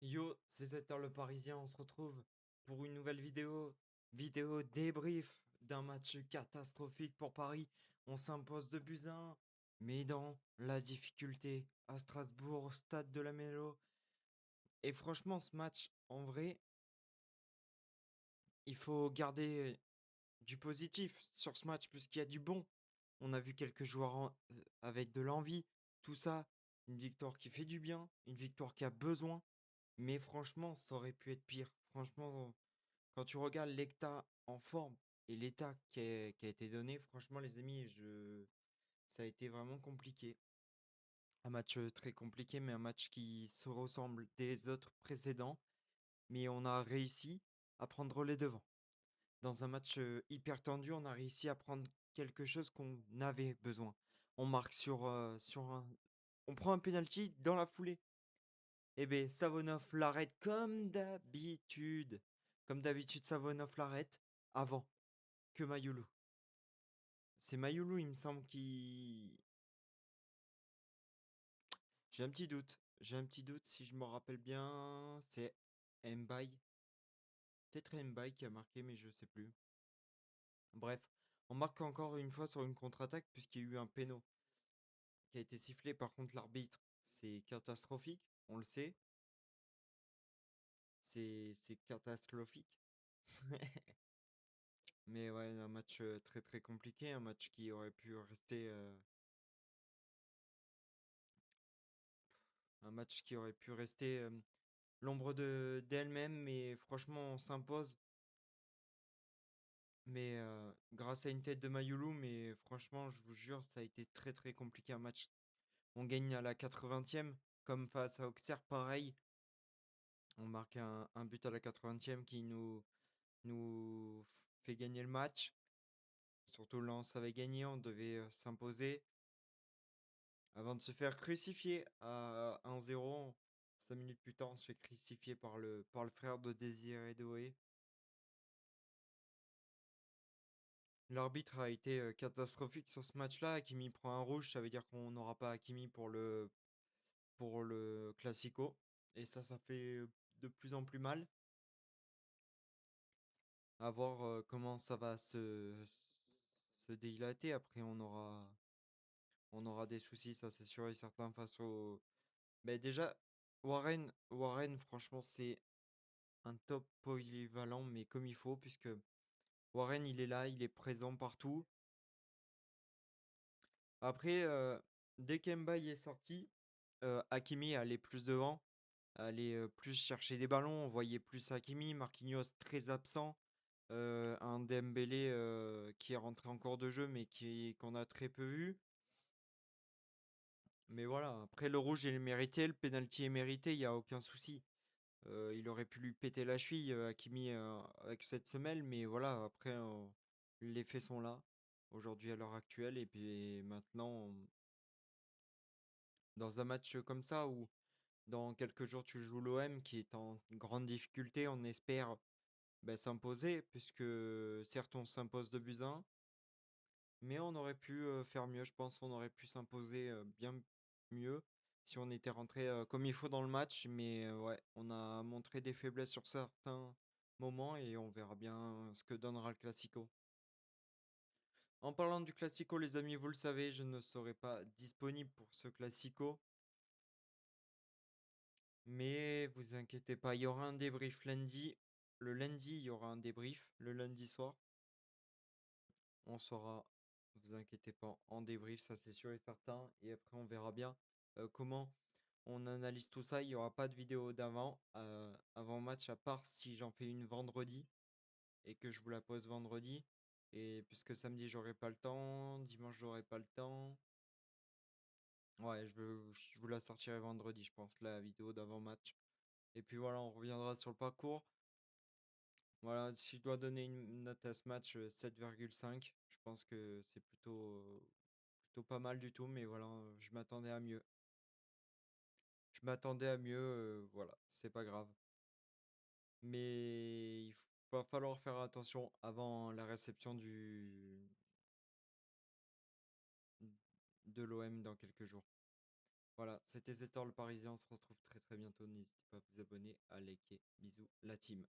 Yo, c'est 7h le Parisien, on se retrouve pour une nouvelle vidéo débrief d'un match catastrophique pour Paris. On s'impose de buts à 1, mais dans la difficulté à Strasbourg, au stade de la Mélo. Et franchement, ce match, en vrai, il faut garder du positif sur ce match puisqu'il y a du bon. On a vu quelques joueurs avec de l'envie, tout ça, une victoire qui fait du bien, une victoire qui a besoin. Mais franchement, ça aurait pu être pire. Franchement, quand tu regardes l'état en forme et l'état qui a été donné, franchement, les amis, ça a été vraiment compliqué. Un match très compliqué, mais un match qui se ressemble des autres précédents. Mais on a réussi à prendre les devants. Dans un match hyper tendu, on a réussi à prendre quelque chose qu'on avait besoin. On marque sur un. On prend un penalty dans la foulée. Eh bien, Savonov l'arrête comme d'habitude. Comme d'habitude, Savonov l'arrête avant que Mayulu. C'est Mayulu, il me semble, qui. J'ai un petit doute. J'ai un petit doute, si je me rappelle bien, c'est Mbaye. Peut-être Mbaye qui a marqué, mais je sais plus. Bref, on marque encore une fois sur une contre-attaque, puisqu'il y a eu un péno qui a été sifflé. Par contre, l'arbitre, c'est catastrophique, on le sait. C'est catastrophique. Mais ouais, un match très très compliqué, un match qui aurait pu rester. Un match qui aurait pu rester l'ombre d'elle-même, mais franchement, on s'impose. Mais grâce à une tête de Mayulu, mais franchement, je vous jure, ça a été très très compliqué un match. On gagne à la 80e, comme face à Auxerre, pareil. On marque un but à la 80e qui nous fait gagner le match. Surtout Lens avait gagné, on devait s'imposer. Avant de se faire crucifier à 1-0, 5 minutes plus tard, on se fait crucifier par le frère de Désiré Doué. L'arbitre a été catastrophique sur ce match-là. Hakimi prend un rouge, ça veut dire qu'on n'aura pas Hakimi pour le Classico. Et ça fait de plus en plus mal. À voir comment ça va se dilater. Après, on aura des soucis, ça c'est sûr et certain, face au. Mais déjà, Warren, franchement, c'est un top polyvalent, mais comme il faut, puisque Warren, il est là, il est présent partout. Après, dès qu'Emba est sorti, Hakimi allait plus devant, allait plus chercher des ballons. On voyait plus Hakimi, Marquinhos très absent, un Dembélé qui est rentré en cours de jeu, mais qu'on a très peu vu. Mais voilà, après le rouge, il est mérité, le penalty est mérité, il n'y a aucun souci. Il aurait pu lui péter la cheville, Hakimi, avec cette semelle, mais voilà, après, les faits sont là, aujourd'hui à l'heure actuelle. Et puis maintenant, dans un match comme ça, où dans quelques jours tu joues l'OM qui est en grande difficulté, on espère s'imposer, puisque certes on s'impose de buts à 1, mais on aurait pu faire mieux, je pense, on aurait pu s'imposer bien mieux si on était rentré comme il faut dans le match. Mais ouais, on a montré des faiblesses sur certains moments et on verra bien ce que donnera le Classico. En parlant du Classico, les amis, vous le savez, je ne serai pas disponible pour ce Classico. Mais vous inquiétez pas, il y aura un débrief lundi. Le lundi, il y aura un débrief, le lundi soir. On saura, vous inquiétez pas, en débrief, ça c'est sûr et certain. Et après, on verra bien comment on analyse tout ça. Il n'y aura pas de vidéo d'avant, avant match, à part si j'en fais une vendredi et que je vous la pose vendredi. Et puisque samedi, j'aurai pas le temps, dimanche, j'aurai pas le temps. Ouais, je vous la sortirai vendredi, je pense, la vidéo d'avant match. Et puis voilà, on reviendra sur le parcours. Voilà, si je dois donner une note à ce match, 7,5, je pense que c'est plutôt pas mal du tout, mais voilà, je m'attendais à mieux. Je m'attendais à mieux, voilà, c'est pas grave. Mais va falloir faire attention avant la réception de l'OM dans quelques jours. Voilà, c'était Zetor le Parisien. On se retrouve très très bientôt. N'hésitez pas à vous abonner, à liker. Bisous, la team.